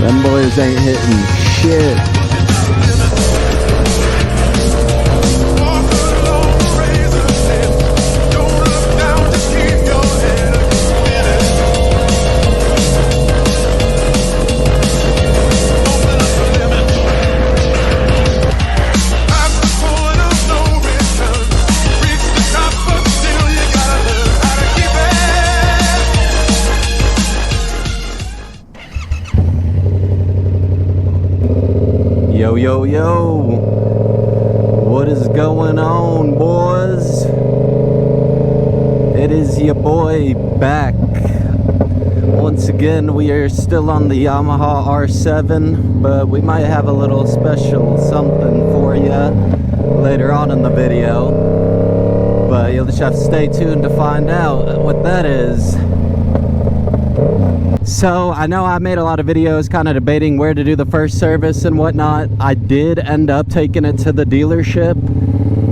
Them boys ain't hitting shit. Yo, yo, yo, what is going on, boys? It is your boy back. Once again, we are still on the Yamaha R7, but we might have a little special something for you later on in the video. But you'll just have to stay tuned to find out what that is. So, I know I made a lot of videos kind of debating where to do the first service and whatnot. I did end up taking it to the dealership,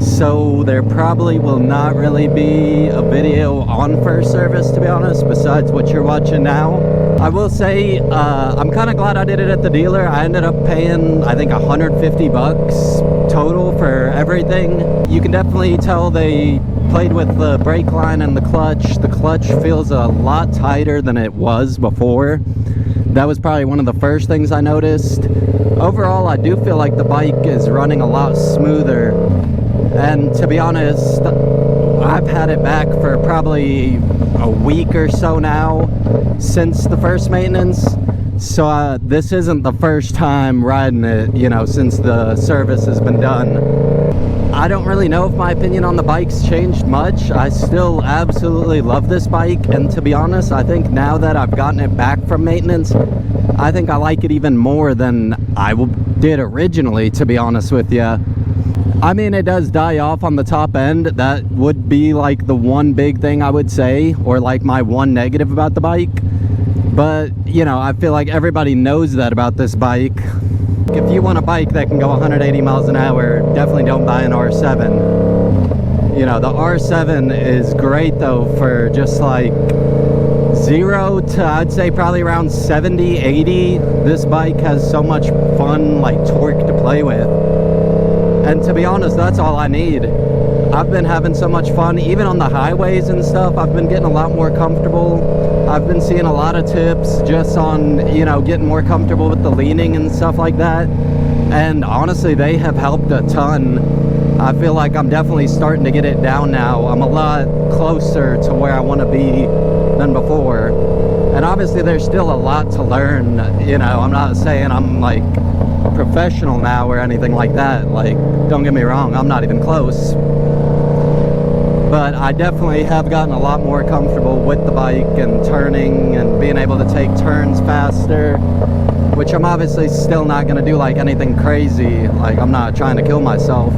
so there probably will not really be a video on first service, to be honest, besides what you're watching now. I will say, I'm kind of glad I did it at the dealer. I ended up paying, I think, 150 bucks total for everything. You can definitely tell they played with the brake line and the clutch. The clutch feels a lot tighter than it was before. That was probably one of the first things I noticed. Overall, I do feel like the bike is running a lot smoother. And to be honest, I've had it back for probably a week or so now since the first maintenance. So this isn't the first time riding it, you know, since the service has been done. I don't really know if my opinion on the bike's changed much. I still absolutely love this bike, and to be honest, I think now that I've gotten it back from maintenance, I think I like it even more than I did originally, to be honest with you. I mean, it does die off on the top end. That would be like the one big thing I would say, or like my one negative about the bike. But, you know, I feel like everybody knows that about this bike. If you want a bike that can go 180 miles an hour, definitely don't buy an R7. You know, the R7 is great though for just like 0 to, I'd say probably around 70, 80. This bike has so much fun, like torque to play with. And to be honest, that's all I need. I've been having so much fun, even on the highways and stuff. I've been getting a lot more comfortable. I've been seeing a lot of tips just on, you know, getting more comfortable with the leaning and stuff like that. And honestly, they have helped a ton. I feel like I'm definitely starting to get it down now. I'm a lot closer to where I want to be than before. And obviously, there's still a lot to learn. You know, I'm not saying I'm like professional now or anything like that. Like, don't get me wrong, I'm not even close. But I definitely have gotten a lot more comfortable with the bike and turning and being able to take turns faster, which I'm obviously still not going to do like anything crazy. Like, I'm not trying to kill myself.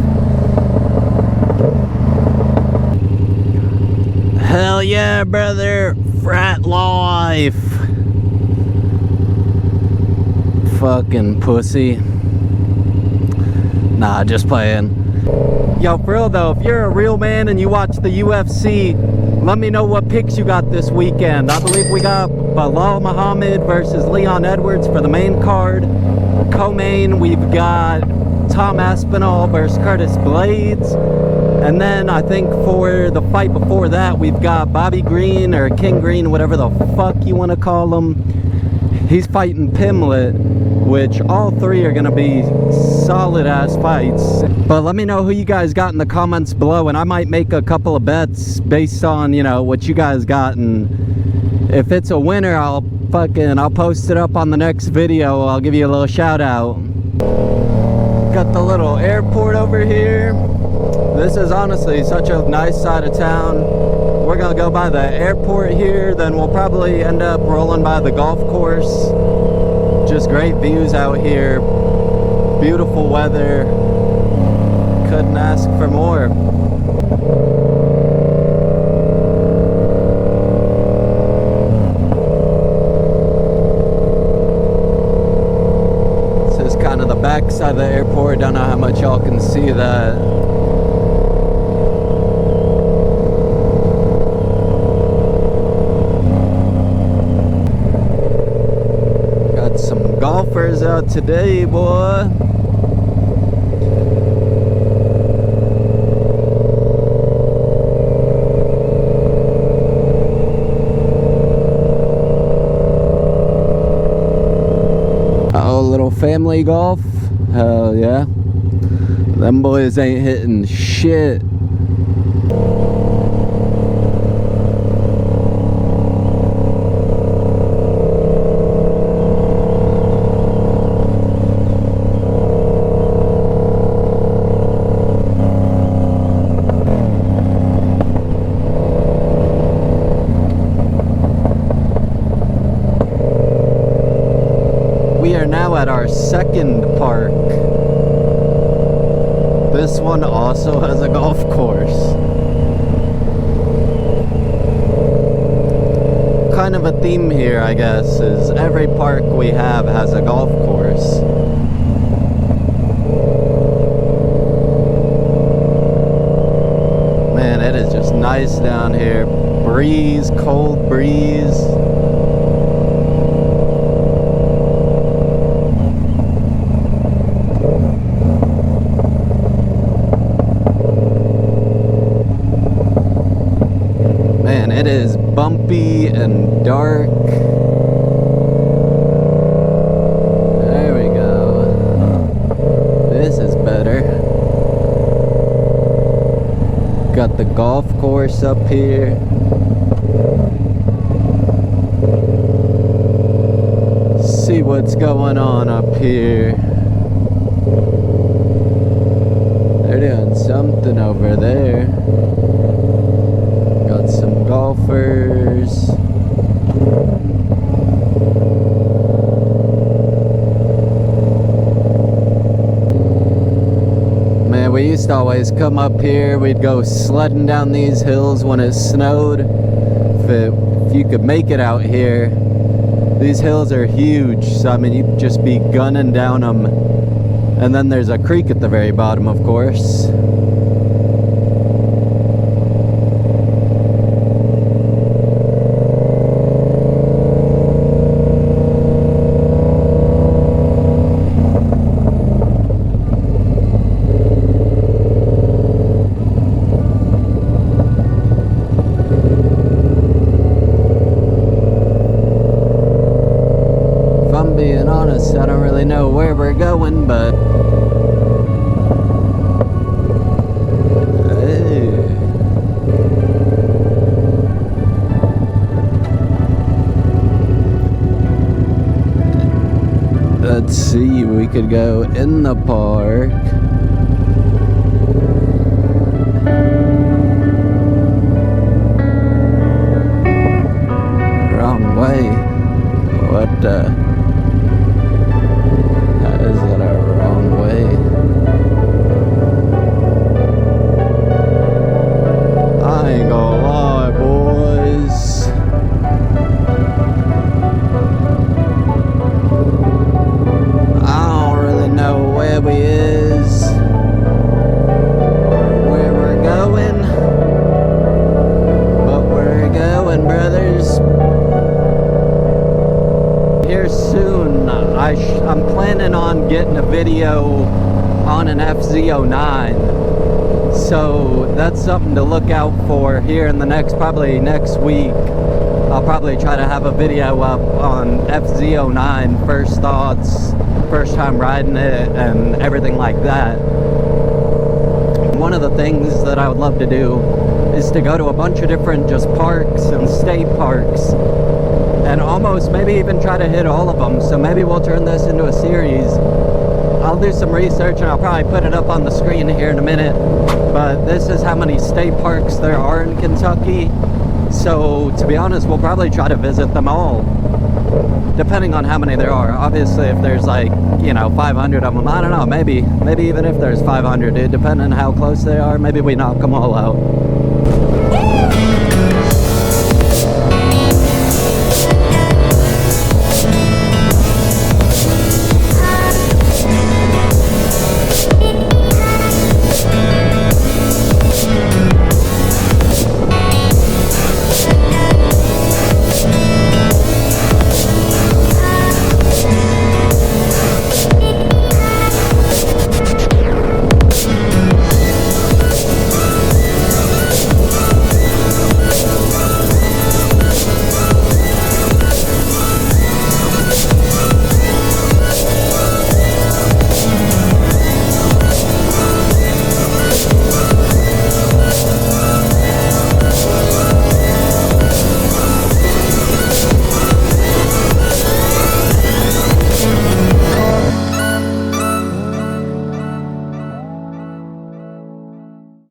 Hell yeah, brother. Frat life. Fucking pussy. Nah, just playing. Yo, for real though, if you're a real man and you watch the UFC, let me know what picks you got this weekend. I believe we got Bilal Muhammad versus Leon Edwards for the main card. Co-main, we've got Tom Aspinall versus Curtis Blades. And then I think for the fight before that, we've got Bobby Green or King Green, whatever the fuck you want to call him. He's fighting Pimlet, which all three are going to be solid ass fights. But let me know who you guys got in the comments below, and I might make a couple of bets based on, you know, what you guys got. And if it's a winner, I'll post it up on the next video. I'll give you a little shout out. Got the little airport over here. This is honestly such a nice side of town. We're gonna go by the airport here, then we'll probably end up rolling by the golf course. Just great views out here, beautiful weather, couldn't ask for more. This is kind of the back side of the airport, don't know how much y'all can see that. golfers out today, boy. Oh, little family golf. Hell yeah. Them boys ain't hitting shit. We are now at our second park. This one also has a golf course. Kind of a theme here, I guess, is every park we have has a golf course. Man, it is just nice down here. Breeze, cold breeze. Man, it is bumpy and dark. There we go. This is better. Got the golf course up here. See what's going on up here. They're doing something over there. Got some golfers. Man, we used to always come up here. We'd go sledding down these hills when it snowed. If you could make it out here. These hills are huge, so I mean you'd just be gunning down them. And then there's a creek at the very bottom, of course. Being honest, I don't really know where we're going, but hey. Let's see, we could go in the park. Wrong way. What the? I'm planning on getting a video on an FZ09, so that's something to look out for here in the probably next week. I'll probably try to have a video up on FZ09, first thoughts, first time riding it, and everything like that. One of the things that I would love to do is to go to a bunch of different just parks and state parks, and almost maybe even try to hit all of them. So maybe we'll turn this into a series. I'll do some research and I'll probably put it up on the screen here in a minute. But this is how many state parks there are in Kentucky. So to be honest, we'll probably try to visit them all, depending on how many there are. Obviously, if there's like, you know, 500 of them, I don't know, maybe even if there's 500, dude, depending on how close they are, maybe we knock them all out.